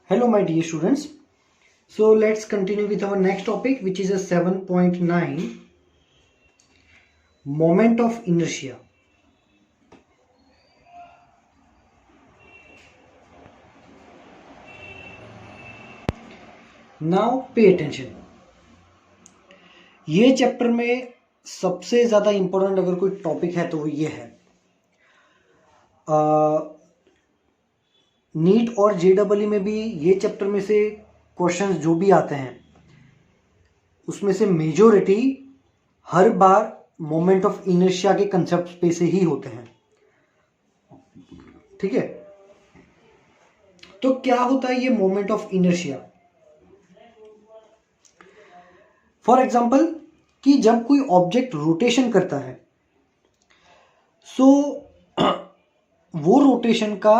Hello my dear students. So let's continue with our next topic, which is a 7.9 moment of inertia. Now pay attention. ये chapter में सबसे ज़्यादा important अगर कोई topic है तो वो ये है। नीट और जेडब्ल्यू में भी ये चैप्टर में से क्वेश्चंस जो भी आते हैं उसमें से majority her bar moment of inertia के कंसेप्ट पे से ही होते हैं। ठीक है, तो क्या होता है ये moment of inertia? For example कि जब कोई ऑब्जेक्ट रोटेशन करता है सो वो रोटेशन का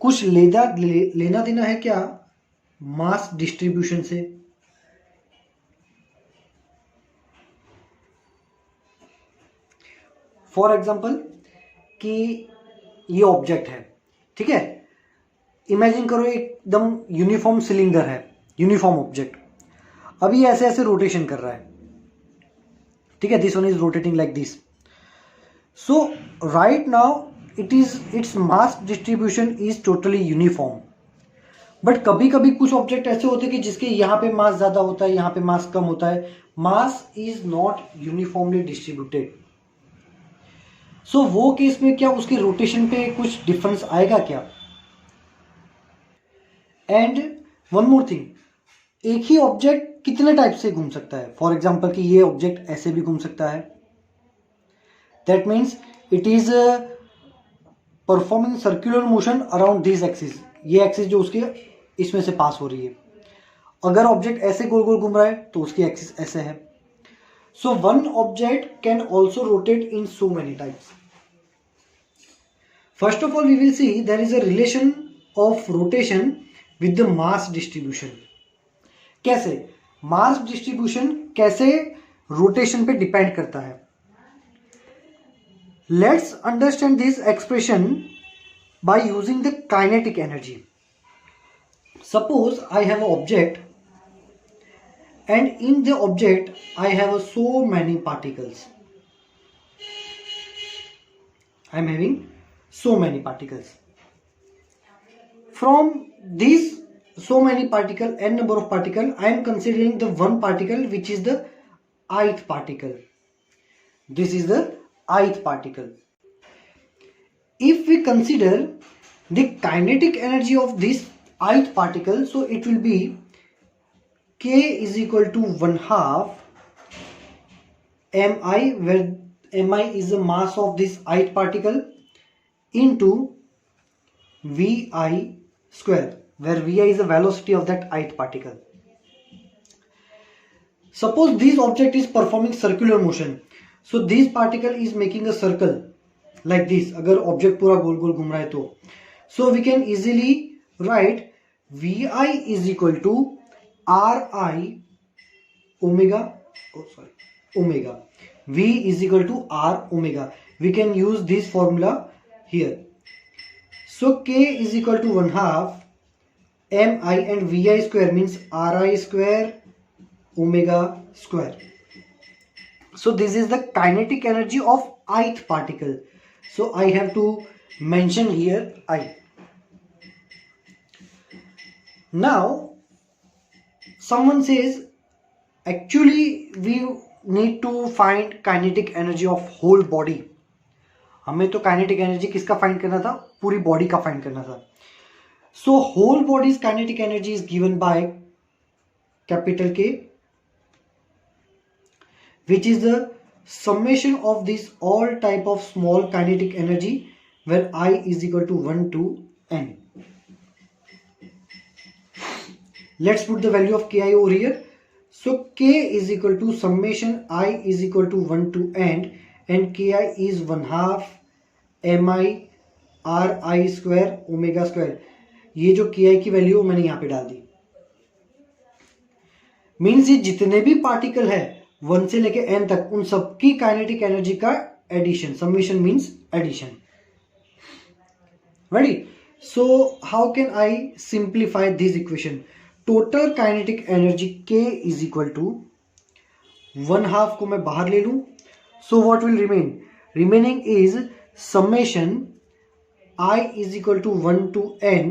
कुछ लेना देना है क्या मास डिस्ट्रीब्यूशन से। फॉर एग्जाम्पल कि ये ऑब्जेक्ट है, ठीक है, इमेजिन करो एकदम यूनिफॉर्म सिलेंडर है, यूनिफॉर्म ऑब्जेक्ट। अभी ऐसे ऐसे रोटेशन कर रहा है, ठीक है, this one is rotating like this. So right now its mass distribution is totally uniform. But कभी कभी कुछ ऑब्जेक्ट ऐसे होते हैं कि जिसके यहाँ पे मास ज्यादा होता है, यहाँ पे मास कम होता है। Mass is not uniformly distributed. So वो केस में क्या उसके रोटेशन पे कुछ डिफरेंस आएगा क्या? एंड वन मोर थिंग, एक ही ऑब्जेक्ट कितने टाइप से घूम सकता है? फॉर एग्जाम्पल कि ये ऑब्जेक्ट ऐसे भी घूम सकता है, that means it is performing circular motion around this axis. ये एक्सिस जो उसके इसमें से पास हो रही है। अगर ऑब्जेक्ट ऐसे गोल गोल घूम रहा है तो उसकी एक्सिस ऐसे है। So one object can also rotate in so many types. First of all we will see there is a relation of rotation with the mass distribution. कैसे मास डिस्ट्रीब्यूशन कैसे रोटेशन पे डिपेंड करता है? Let's understand this expression by using the kinetic energy. Suppose I have a object and in the object I have so many particles. I am having so many particles. From these so many particle, n number of particle, I am considering the one particle which is the ith particle. This is the ith particle. If we consider the kinetic energy of this ith particle, so it will be K is equal to 1/2 mi, where mi is the mass of this ith particle, into vi square, where vi is the velocity of that ith particle. Suppose this object is performing circular motion, so this particle is making a circle like this. अगर object पूरा गोल गोल घूम रहा है तो so we can easily write vi is equal to ri omega, omega. V is equal to r omega. We can use this formula here. So K is equal to 1/2 mi and vi square means ri square omega square. So this is the kinetic energy of ith particle. So I have to mention here I. Now someone says actually we need to find kinetic energy of whole body. हमें तो kinetic energy किसका find करना था? पूरी body का find करना था. So whole body's kinetic energy is given by capital K, which is the summation of this all type of small kinetic energy where I is equal to 1 to n. Let's put the value of Ki over here. So K is equal to summation I is equal to 1 to n, and Ki is 1/2 mi ri square omega square. ये जो Ki की value मैंने यहाँ पे डाल दी। Means ये जितने भी पार्टिकल है 1 से लेके n तक, उन सबकी काइनेटिक एनर्जी का addition, summation means addition. Ready? So how can I simplify this equation? Total kinetic energy K is equal to 1/2 को मैं बाहर ले लूं. So what will remain? Remaining is summation I is equal to 1 to n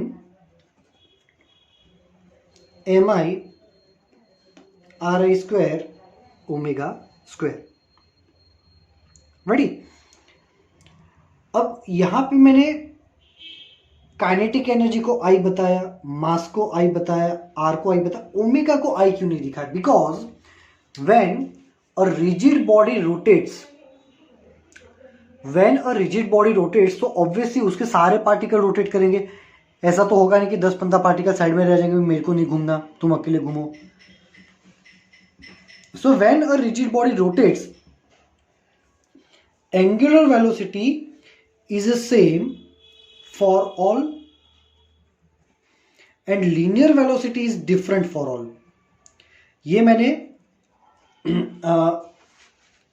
mi ri square omega square. ready? अब यहां पे मैंने kinetic energy को आई बताया, मास को आई बताया, आर को आई बताया, ओमेगा को आई क्यों नहीं दिखाया? Because when a rigid body rotates तो ऑब्वियसली उसके सारे पार्टिकल रोटेट करेंगे. ऐसा तो होगा नहीं कि 10-15 पार्टिकल साइड में रह जाएंगे, मेरे को नहीं घूमना, तुम अकेले घूमो. सो when a rigid body rotates, angular velocity is the same for all and linear velocity is different for all. ये मैंने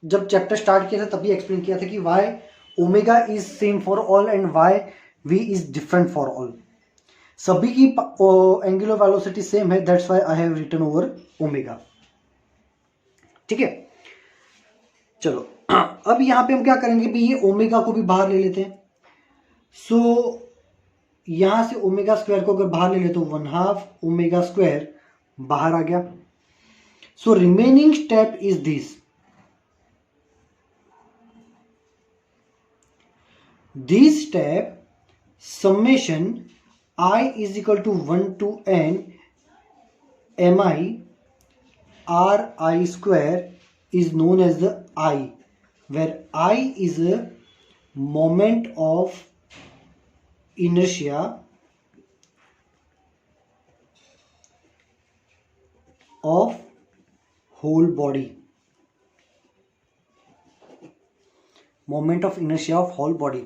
जब चैप्टर स्टार्ट किया था तभी एक्सप्लेन किया था कि why omega is same for all and why v is different for all. सभी की एंगुलर वेलोसिटी सेम है, that's why I have written over omega. ठीक है, चलो अब यहां पे हम क्या करेंगे भी, ये ओमेगा को भी बाहर ले लेते हैं. सो यहां से ओमेगा स्क्वायर को अगर बाहर ले ले तो 1/2 ओमेगा स्क्वायर बाहर आ गया. So remaining step is this. This step summation I is equal to 1 to n mi ri square is known as the I, where I is a moment of inertia of whole body. Moment of inertia of whole body.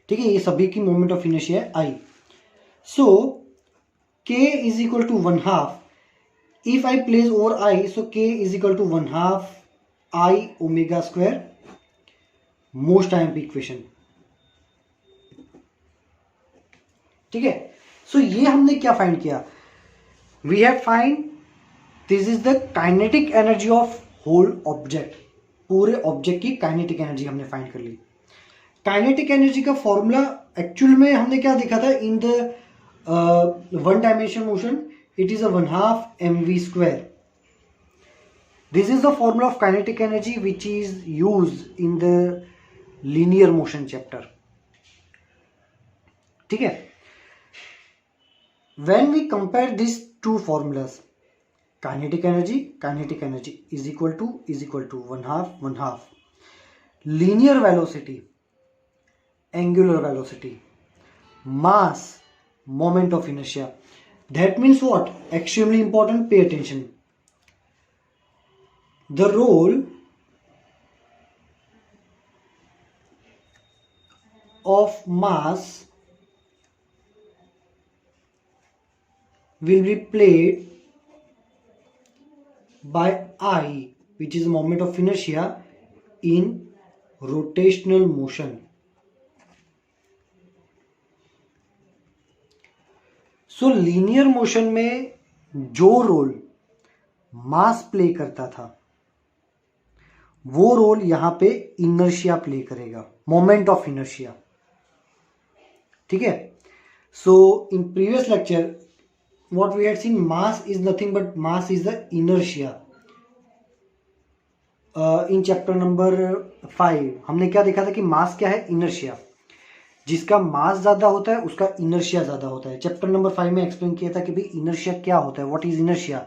ठीक है, ये सभी की moment of inertia है I. So k is equal to 1/2. If I place over I, so k is equal to 1/2 I omega square, most time equation. ठीक है, so ये हमने क्या फाइंड किया? We have find this is the kinetic energy of whole object. पूरे object की kinetic energy हमने find कर ली. काइनेटिक एनर्जी का फॉर्मूला एक्चुअल में हमने क्या देखा था? In the one dimension motion it is a 1/2 mv square. This is the formula of kinetic energy which is used in the linear motion chapter. ठीक है, when we compare these two formulas, kinetic energy is equal to 1/2. Linear velocity, angular velocity, mass, moment of inertia. That means what? Extremely important, pay attention. The role of mass will be played by I, which is moment of inertia in rotational motion. So linear motion में जो role मास play करता था वो role यहां पे inertia play करेगा, moment of inertia. ठीक है, so in previous lecture what we had seen, mass is nothing but mass is the inertia. In chapter number 5 हमने क्या देखा था कि मास क्या है? इनर्शिया. जिसका मास ज्यादा होता है उसका इनर्शिया ज्यादा होता है. चैप्टर नंबर 5 में एक्सप्लेन किया था कि भाई इनर्शिया क्या होता है. What is inertia?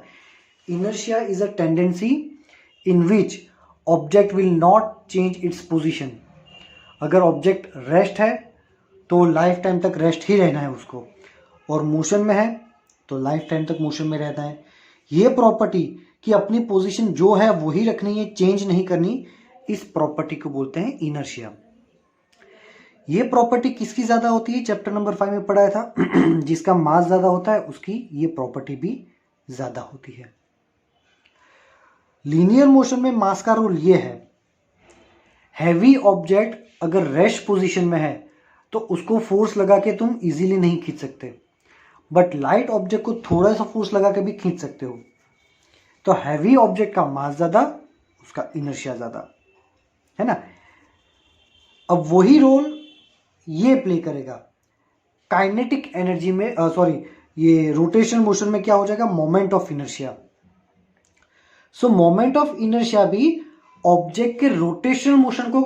Inertia is a tendency in which object will not change its position. अगर ऑब्जेक्ट रेस्ट है तो लाइफ टाइम तक रेस्ट ही रहना है उसको, और मोशन में है तो लाइफ टाइम तक मोशन में रहता है. ये प्रॉपर्टी कि अपनी पोजीशन जो है वही रखनी है, चेंज नहीं करनी, इस प्रॉपर्टी को बोलते हैं इनर्शिया. ये प्रॉपर्टी किसकी ज्यादा होती है? चैप्टर नंबर 5 में पढ़ाया था. जिसका मास ज्यादा होता है उसकी ये प्रॉपर्टी भी ज्यादा होती है. लीनियर मोशन में मास का रोल ये है, हैवी ऑब्जेक्ट अगर रेस्ट पोजीशन में है तो उसको फोर्स लगा के तुम इजीली नहीं खींच सकते, बट लाइट ऑब्जेक्ट को थोड़ा सा फोर्स लगा के भी खींच सकते हो। तो हैवी ऑब्जेक्ट का मास ज़्यादा, उसका इनर्शिया ज़्यादा, है ना। अब वही रोल ये प्ले करेगा काइनेटिक एनर्जी में, ये रोटेशन मोशन में क्या हो जाएगा, moment of inertia. So moment of inertia भी ऑब्जेक्ट के रोटेशनल मोशन को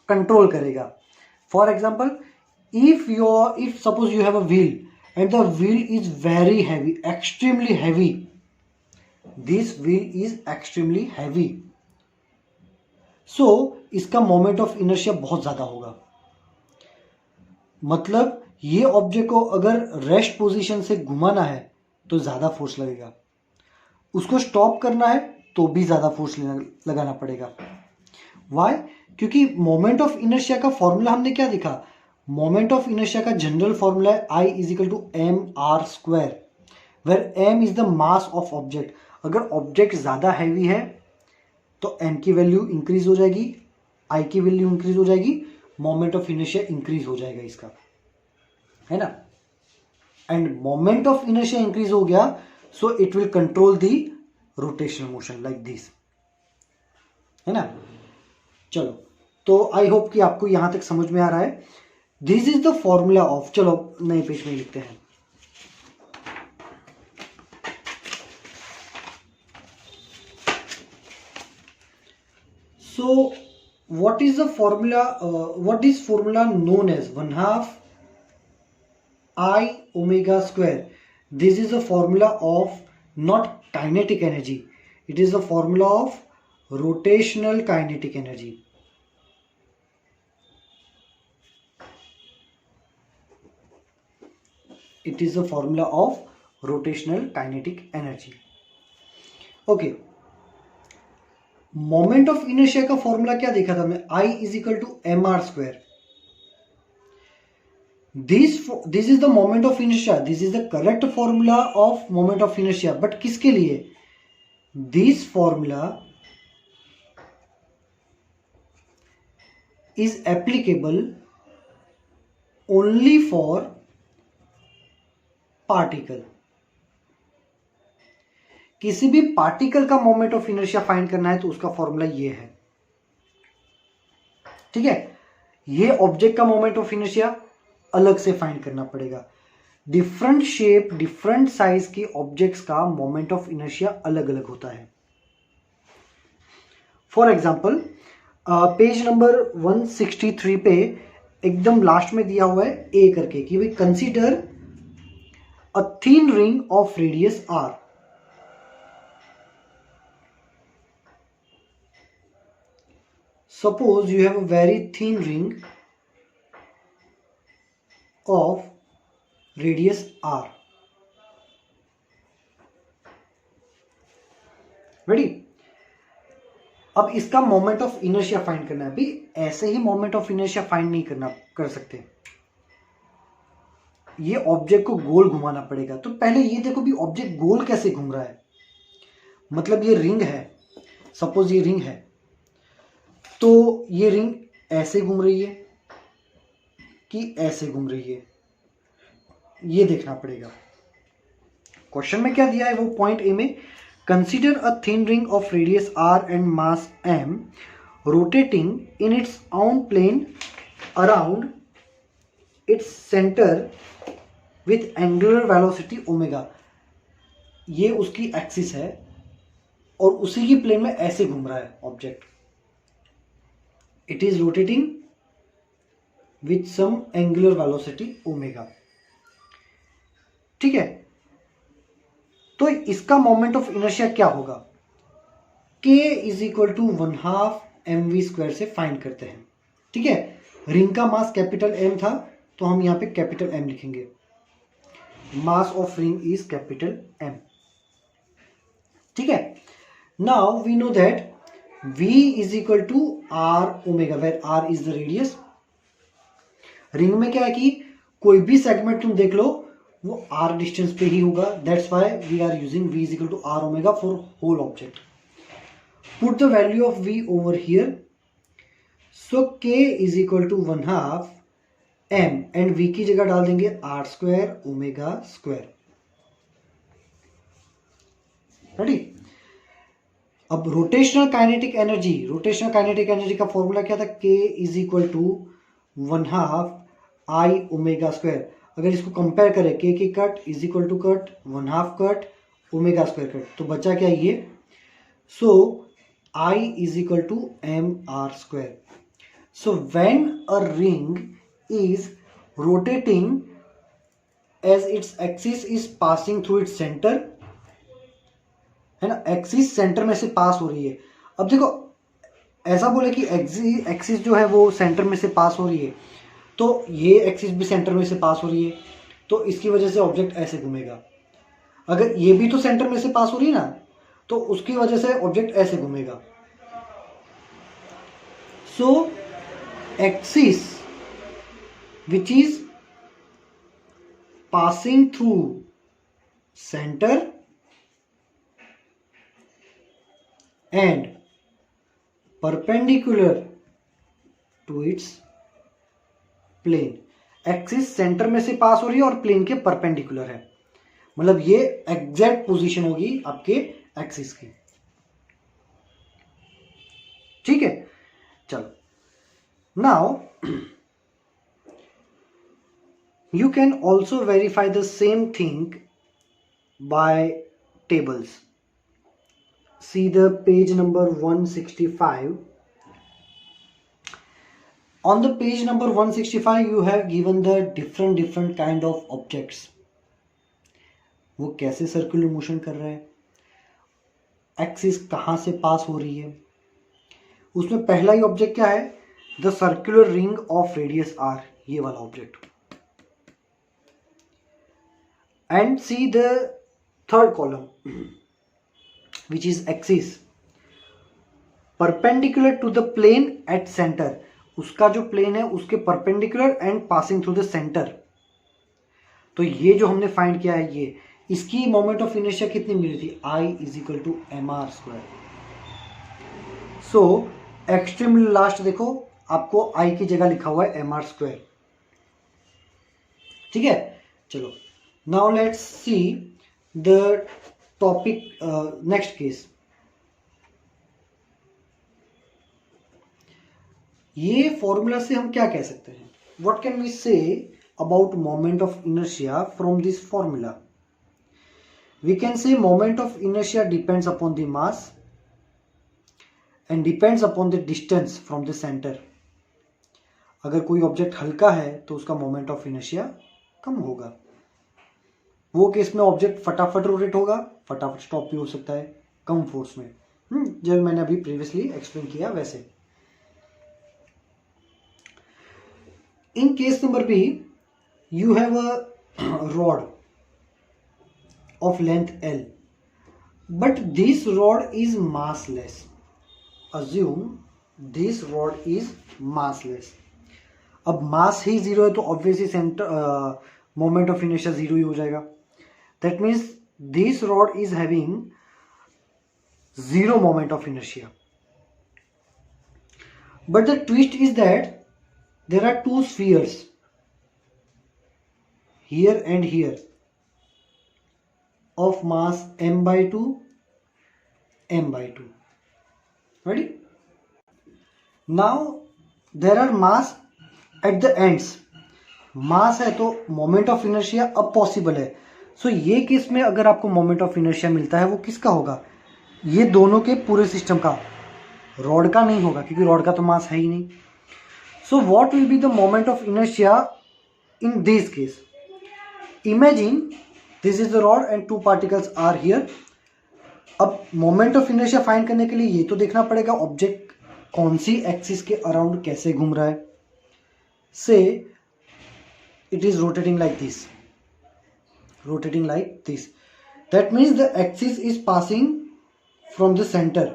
कंट्रोल करेगा। For example, if suppose you have a wheel and the wheel is very heavy, extremely heavy, this wheel is extremely heavy, so इसका moment of inertia बहुत ज्यादा होगा। मतलब ये ऑब्जेक्ट को अगर रेस्ट पोजीशन से घुमाना है तो ज्यादा फोर्स लगेगा, उसको स्टॉप करना है तो भी ज्यादा फोर्स लगाना पड़ेगा। वाई? क्योंकि मोमेंट ऑफ इनर्शिया का फॉर्मूला हमने क्या देखा, मोमेंट ऑफ इनर्शिया का जनरल फॉर्मूला है I = mr², where m is the mass of object. अगर ऑब्जेक्ट ज्यादा हैवी है तो m की वैल्यू इंक्रीज हो जाएगी, I की वैल्यू इंक्रीज हो जाएगी, मोमेंट ऑफ इनर्शिया इंक्रीज हो जाएगा इसका, है ना। End moment of inertia increase हो गया, so it will control the rotational motion like this, है ना। चलो, तो आई होप कि आपको यहां तक समझ में आ रहा है। This is the formula of, चलो नए पेज में लिखते हैं। सो what is the formula, what is formula known as 1/2 I omega square? This is the formula of not kinetic energy, it is the formula of rotational kinetic energy. It is the formula of rotational kinetic energy. Okay, moment of inertia का formula क्या देखा था मैं, I = mr²। This is the moment of inertia, this is the correct formula of moment of inertia, but किसके लिए, this formula is applicable only for particle. किसी भी particle का मोमेंट ऑफ इनर्शिया फाइंड करना है तो उसका फॉर्मूला ये है, ठीक है। ये ऑब्जेक्ट का मोमेंट ऑफ इनर्शिया अलग से फाइंड करना पड़ेगा। डिफरेंट शेप, डिफरेंट साइज के ऑब्जेक्ट्स का मोमेंट ऑफ इनर्शिया अलग अलग होता है। फॉर एग्जाम्पल, पेज नंबर 163 पे एकदम लास्ट में दिया हुआ है ए करके कि भाई consider a thin ring of radius r। Suppose you have a very thin ring of radius r. Ready? अब इसका मोमेंट ऑफ इनर्शिया फाइंड करना है। अभी ऐसे ही मोमेंट ऑफ इनर्शिया फाइंड नहीं कर सकते, ये ऑब्जेक्ट को गोल घुमाना पड़ेगा। तो पहले ये देखो भी ऑब्जेक्ट गोल कैसे घूम रहा है। मतलब ये रिंग है, सपोज ये रिंग है, तो ये रिंग ऐसे घूम रही है कि ऐसे घूम रही है, ये देखना पड़ेगा। क्वेश्चन में क्या दिया है वो पॉइंट ए में, consider a thin ring of radius r and mass m rotating in its own plane around its centre with angular velocity omega. ये उसकी एक्सिस है और उसी की प्लेन में ऐसे घूम रहा है object. It is rotating with some angular velocity omega, ठीक है। तो इसका मोमेंट ऑफ इनर्शिया क्या होगा, K = 1/2 mv² से फाइंड करते हैं, ठीक है। रिंग का मास कैपिटल M था तो हम यहां पे कैपिटल M लिखेंगे, mass of ring is capital M, ठीक है। Now we know that V = r omega, where r is the radius। Ring में क्या है कि कोई भी सेगमेंट तुम देख लो वो r डिस्टेंस पे ही होगा, that's why we are using V = r omega for whole object. Put the value of V over here, so K = 1/2 M and V की जगह डाल देंगे r square omega square. Ready. अब रोटेशनल काइनेटिक एनर्जी का formula क्या था, K is equal to 1/2 I omega square. अगर इसको कंपेयर करें, के की cut is equal to cut 1/2 cut omega square cut, तो बचा क्या ये, so I is equal to M R square. So when a ring is rotating as its axis is passing through its center, है ना, axis center में से पास हो रही है। अब देखो ऐसा बोले कि एक्सिस जो है वो सेंटर में से पास हो रही है, तो ये एक्सिस भी सेंटर में से पास हो रही है, तो इसकी वजह से ऑब्जेक्ट ऐसे घूमेगा। अगर ये भी तो सेंटर में से पास हो रही है ना, तो उसकी वजह से ऑब्जेक्ट ऐसे घूमेगा। So axis which is passing through center and perpendicular to its plane। Axis center में से पास हो रही है और प्लेन के परपेंडिकुलर है, मतलब ये एग्जैक्ट पोजीशन होगी आपके एक्सिस की। ठीक है, चलो now you can also verify the same thing by tables. See the page number 165. On the page number 165 you have given the different kind of objects। वो कैसे सर्कुलर मोशन कर रहे हैं, एक्सिस कहाँ से पास हो रही है। उसमें पहला ही ऑब्जेक्ट क्या है, the circular ring of radius r, ये वाला object. And see the third column which is axis perpendicular to the plane at center। उसका जो प्लेन है उसके perpendicular and passing through the centre. तो ये जो हमने फाइंड किया है, ये इसकी मोमेंट ऑफ इनर्शिया कितनी मिली थी, I is equal to M R square. So extremely last देखो आपको आई की जगह लिखा हुआ है एम आर स्क्वायर। ठीक है, चलो now let's see the topic next case. ये फॉर्मूला से हम क्या कह सकते हैं, what can we say about moment of inertia from this formula. We can say moment of inertia depends upon the mass and depends upon the distance from the centre. अगर कोई object हल्का है तो उसका मोमेंट ऑफ इनर्शिया कम होगा, वो case में object फटाफट रोटेट होगा, फटाफट स्टॉप भी हो सकता है कम फोर्स में। जब मैंने अभी प्रीवियसली एक्सप्लेन किया वैसे। In case number B you have a rod of length L, but this rod is massless. Assume this rod is massless. अब मास ही जीरो है तो obviously center moment of inertia zero ही हो जाएगा। That means this rod is having zero moment of inertia. But the twist is that there are two spheres here and here of mass m/2, m/2. Ready? Now there are mass at the ends. मास है तो moment of inertia अब possible है। So ये case में अगर आपको moment of inertia मिलता है वो किसका होगा, ये दोनों के पूरे सिस्टम का, रॉड का नहीं होगा क्योंकि रॉड का तो मास है ही नहीं। So what will be the moment of inertia in this case. Imagine this is the rod and two particles are here. अब मोमेंट ऑफ इनर्शिया फाइंड करने के लिए ये तो देखना पड़ेगा ऑब्जेक्ट कौन सी एक्सिस के अराउंड कैसे घूम रहा है। से it is rotating like this, that means the axis is passing from the center।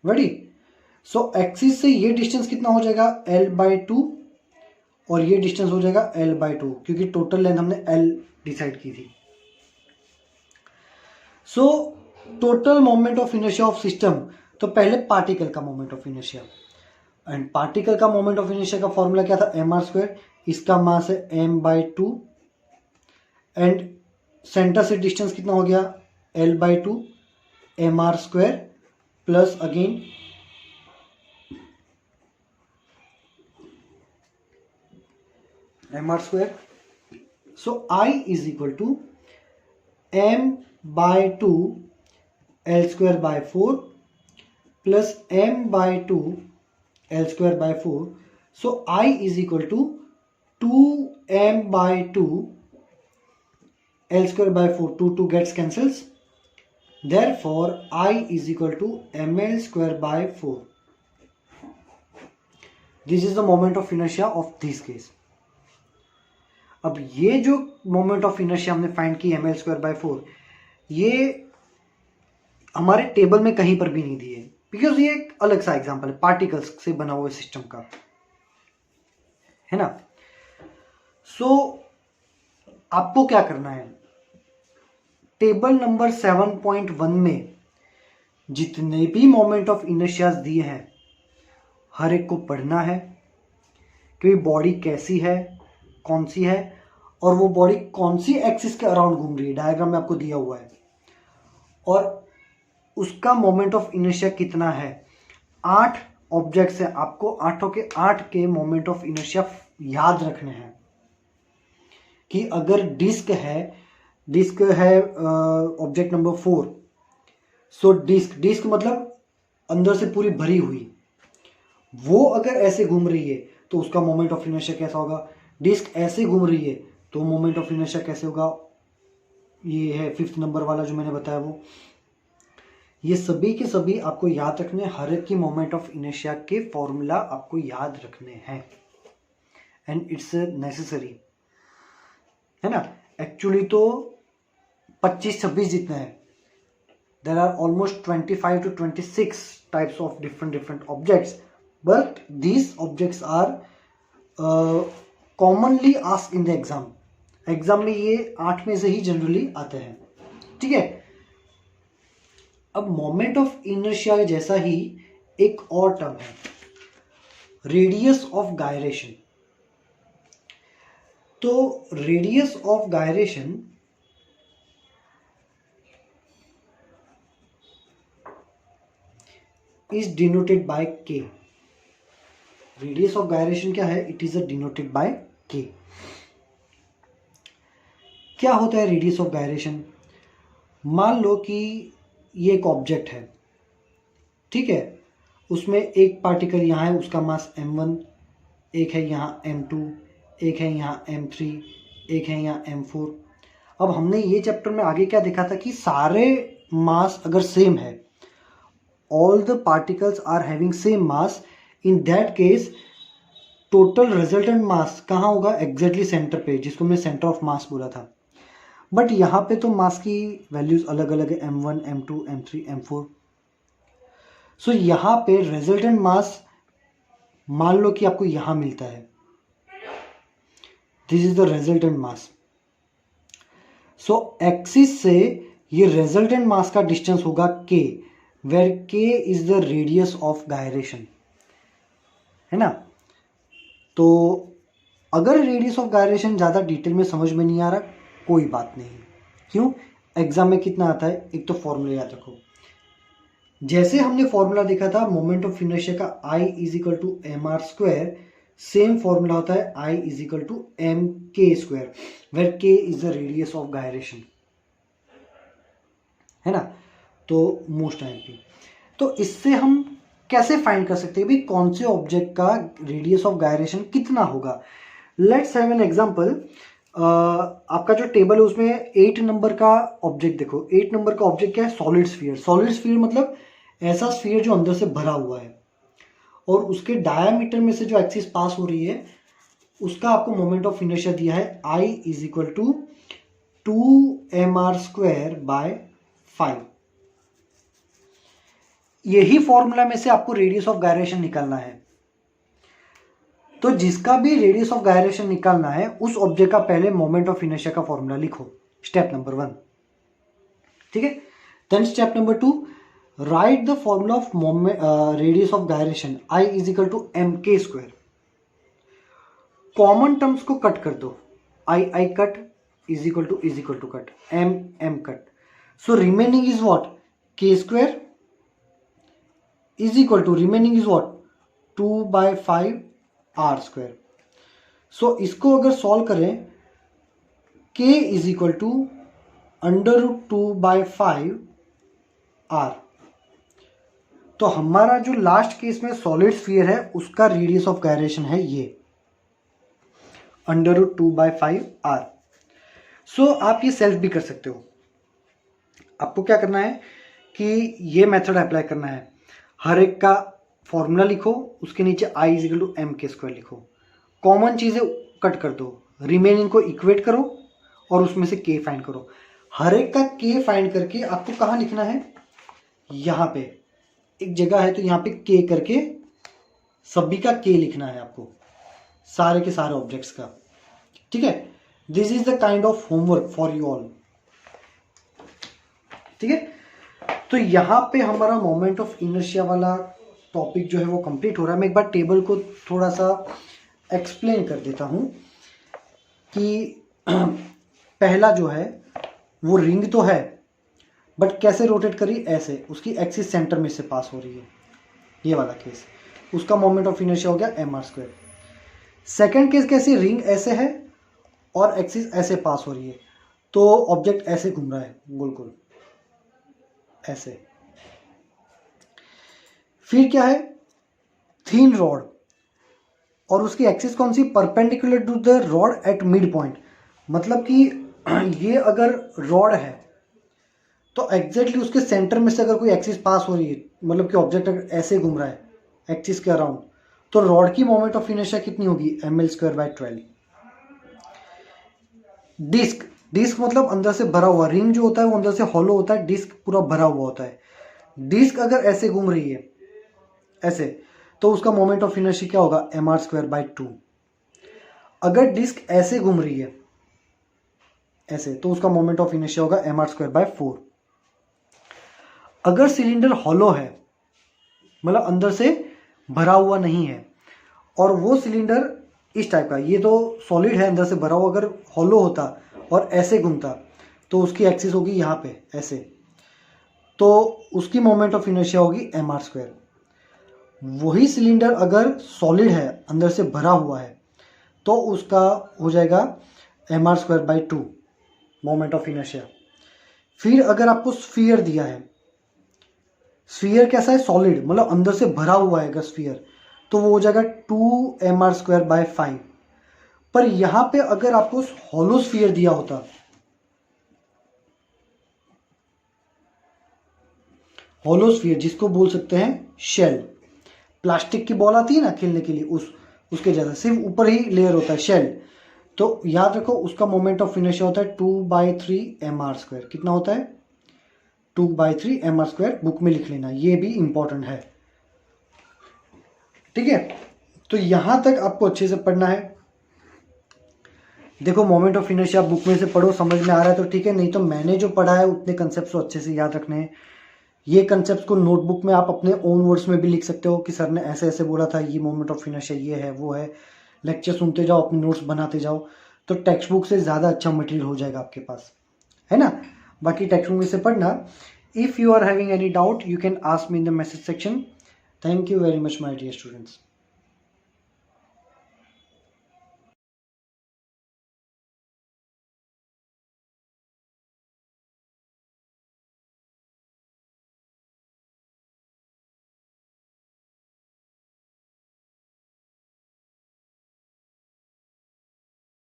ready? so axis से ये distance कितना हो जाएगा L/2 और ये distance हो जाएगा L/2 क्योंकि total length हमने L डिसाइड की थी। so total moment of inertia of system, तो पहले पार्टिकल का moment of inertia, and particle का मोमेंट ऑफ इनर्शिया का फॉर्मूला क्या था, mr स्क्वायर। इसका मास है m/2 एंड सेंटर से डिस्टेंस कितना हो गया l/2 mr² plus again mr². So I is equal to m/2 l²/4 plus m/2 l²/4. So I is equal to 2m/2 l²/4. 2 gets cancels. Therefore I is equal to ml²/4. This is the moment of inertia of this case. अब ये जो moment of inertia हमने find की ml²/4, ये हमारे table में कहीं पर भी नहीं दी है, बिकॉज ये एक अलग सा एग्जांपल है पार्टिकल्स से बना हुआ सिस्टम का, है ना. सो आपको क्या करना है, टेबल नंबर 7.1 में जितने भी मोमेंट ऑफ इनर्शियाज दिए हैं हर एक को पढ़ना है कि बॉडी कैसी है, कौन सी है, और वो बॉडी कौन सी एक्सिस के अराउंड घूम रही है, डायग्राम में आपको दिया हुआ है, और उसका मोमेंट ऑफ इनर्शिया कितना है. 8 ऑब्जेक्ट्स हैं, आपको 8 के मोमेंट ऑफ इनर्शिया याद रखने हैं. कि अगर डिस्क है ऑब्जेक्ट नंबर 4, सो डिस्क मतलब अंदर से पूरी भरी हुई, वो अगर ऐसे घूम रही है तो उसका मोमेंट ऑफ इनर्शिया कैसा होगा. डिस्क ऐसे घूम रही है तो मोमेंट ऑफ इनर्शिया कैसे होगा. ये है 5th नंबर वाला जो मैंने बताया वो. ये सभी के सभी आपको याद रखने, हर एक की मोमेंट ऑफ इनर्शिया के फॉर्मूला आपको याद रखने हैं, एंड इट्स नेसेसरी, है ना. एक्चुअली तो 25-26 जितने हैं. There are almost 25 to 26 types of different objects, but these objects are commonly asked in the exam में ये 8 में से ही जनरली आते हैं. ठीक है. अब मोमेंट ऑफ इनर्शिया जैसा ही एक और टर्म है, रेडियस ऑफ गायरेशन. तो radius of gyration is denoted by के. रेडियस ऑफ गायरेशन क्या है, इट इज डिनोटेड बाय के. क्या होता है रेडियस ऑफ गायरेशन. मान लो कि ये एक ऑब्जेक्ट है, ठीक है, उसमें एक पार्टिकल यहाँ है, उसका मास m1, एक है यहाँ m2, एक है यहाँ m3, एक है यहाँ m4. अब हमने ये चैप्टर में आगे क्या देखा था कि सारे मास अगर सेम है, all the particles are having same mass, in that case total resultant mass कहाँ होगा, एग्जैक्टली सेंटर पे, जिसको मैं सेंटर ऑफ मास बोला था. बट यहाँ पे तो मास की वैल्यूज अलग अलग है, m1, m2, m3, m4. सो यहाँ पे रिजल्टेंट मास मान लो कि आपको यहाँ मिलता है, this is the resultant mass. So axis से ये रिजल्टेंट मास का डिस्टेंस होगा k, where k is the radius of gyration, है ना. तो अगर रेडियस ऑफ गायरेशन ज़्यादा डिटेल में समझ में नहीं आ रहा, कोई बात नहीं. क्यों, एग्जाम में कितना आता है, एक तो फॉर्मूला याद रखो. जैसे हमने फॉर्मूला देखा था मोमेंट ऑफ इनर्शिया का I is equal to mr², same formula होता है I is equal to mk², where k is the radius of gyration, है ना. तो मोस्ट टाइम पे तो इससे हम कैसे फाइंड कर सकते हैं भी कौन से ऑब्जेक्ट का रेडियस ऑफ गायरेशन कितना होगा. Let's have an example. आपका जो टेबल है उसमें 8 नंबर का ऑब्जेक्ट देखो. 8 नंबर का ऑब्जेक्ट क्या है, सॉलिड स्फीयर. सॉलिड स्फीयर मतलब ऐसा स्फीयर जो अंदर से भरा हुआ है और उसके डायामीटर में से जो एक्सिस पास हो रही है उसका आपको मोमेंट ऑफ इनर्शिया दिया है I is equal to 2mr²/5. यही फॉर्मूला में से आपको रेडियस ऑफ गायरेशन निकालना है. तो जिसका भी रेडियस ऑफ गायरेशन निकालना है उस ऑब्जेक्ट का पहले मोमेंट ऑफ इनर्शिया का फॉर्मूला लिखो, स्टेप नंबर 1. ठीक है. Then step number 2, write the formula of radius of gyration I is equal to mk². Common terms को कट कर दो, I cut is equal to cut, M cut, so remaining is what, K square is equal to remaining is what 2/5 R square. So इसको अगर solve करें, k is equal to √2/5 are. तो हमारा जो last case में solid sphere है उसका radius of gyration है ये √2/5 आर। सो आप ये सेल्फ भी कर सकते हो। आपको क्या करना है कि ये मेथड अप्लाई करना है, हर एक का फॉर्मूला लिखो, उसके नीचे i is equal to M K square लिखो, कॉमन चीजें कट कर दो, रिमेनिंग को इक्वेट करो और उसमें से k फाइंड करो। हर एक का k फाइंड करके आपको कहाँ लिखना है, यहाँ पे एक जगह है तो यहाँ पे k करके सभी का k लिखना है आपको, सारे के सारे ऑब्जेक्ट्स का। ठीक है, this is the kind of homework for you all. ठीक है, तो यहाँ पे हमारा मोमेंट ऑफ इनर्शिया वाला टॉपिक जो है वो कंप्लीट हो रहा है। मैं एक बार टेबल को थोड़ा सा एक्सप्लेन कर देता हूँ कि पहला जो है वो रिंग तो है बट कैसे रोटेट करी, ऐसे उसकी एक्सिस सेंटर में से पास हो रही है, ये वाला केस, उसका मोमेंट ऑफ इनर्शिया हो गया mr²। सेकेंड केस कैसे, रिंग ऐसे है और एक्सिस ऐसे पास हो रही है, तो ऑब्जेक्ट ऐसे घूम रहा है गोल गोल ऐसे। फिर क्या है, थिन रॉड और उसकी एक्सिस कौन सी, perpendicular to the rod at mid point. मतलब कि ये अगर रॉड है तो एग्जैक्टली उसके सेंटर में से अगर कोई एक्सिस पास हो रही है, मतलब कि ऑब्जेक्ट अगर ऐसे घूम रहा है एक्सिस के अराउंड, तो रॉड की मोमेंट ऑफ इनर्शिया कितनी होगी, ml²/12। डिस्क, डिस्क मतलब अंदर से भरा हुआ, रिंग जो होता है वो अंदर से हॉलो होता है, डिस्क पूरा भरा हुआ होता है। डिस्क अगर ऐसे घूम रही है ऐसे, तो उसका मोमेंट ऑफ इनर्शिया क्या होगा, mr²/2। अगर डिस्क ऐसे घूम रही है ऐसे, तो उसका मोमेंट ऑफ इनर्शिया होगा mr²/4। अगर सिलेंडर हॉलो है, मतलब अंदर से भरा हुआ नहीं है, और वो सिलेंडर इस टाइप का, ये तो सॉलिड है अंदर से भरा हुआ, अगर हॉलो होता और ऐसे घूमता तो उसकी एक्सिस होगी यहाँ पे ऐसे, तो उसकी मोमेंट ऑफ इनर्शिया होगी mr²। वही सिलेंडर अगर सॉलिड है अंदर से भरा हुआ है तो उसका हो जाएगा mr²/2 मोमेंट ऑफ इनर्शिया। फिर अगर आपको स्फीयर दिया है, स्फीयर कैसा है, सॉलिड, मतलब अंदर से भरा हुआ है अगर स्फीयर, तो वो हो जाएगा 2mr²/5। पर यहां पे अगर आपको हॉलो स्फीयर दिया होता, हॉलो स्फीयर जिसको बोल सकते हैं शेल, प्लास्टिक की बॉल आती है ना खेलने के लिए, उसके जैसा सिर्फ ऊपर ही लेयर होता है शेल, तो याद रखो उसका मोमेंट ऑफ इनर्शिया होता है 2/3mr²। कितना होता है, 2/3mr²। बुक में लिख लेना, ये भी इंपॉर्टेंट है। ठीक है, तो यहां तक आपको अच्छे से पढ़ना है। देखो मोमेंट ऑफ इनर्शिया बुक में से पढ़ो, समझ में आ रहा है तो ठीक है, नहीं तो मैंने जो पढ़ा है उतने कंसेप्ट को अच्छे से याद रखने हैं। ये कंसेप्ट को नोटबुक में आप अपने ओन वर्ड्स में भी लिख सकते हो कि सर ने ऐसे ऐसे बोला था, ये मोमेंट ऑफ इनर्शिया ये है वो है। लेक्चर सुनते जाओ, अपने नोट्स बनाते जाओ, तो टेक्स्ट बुक से ज़्यादा अच्छा मटेरियल हो जाएगा आपके पास, है ना। बाकी टेक्स्ट बुक में से पढ़ना। If you are having any doubt you can ask me in the message section. Thank you very much my dear students.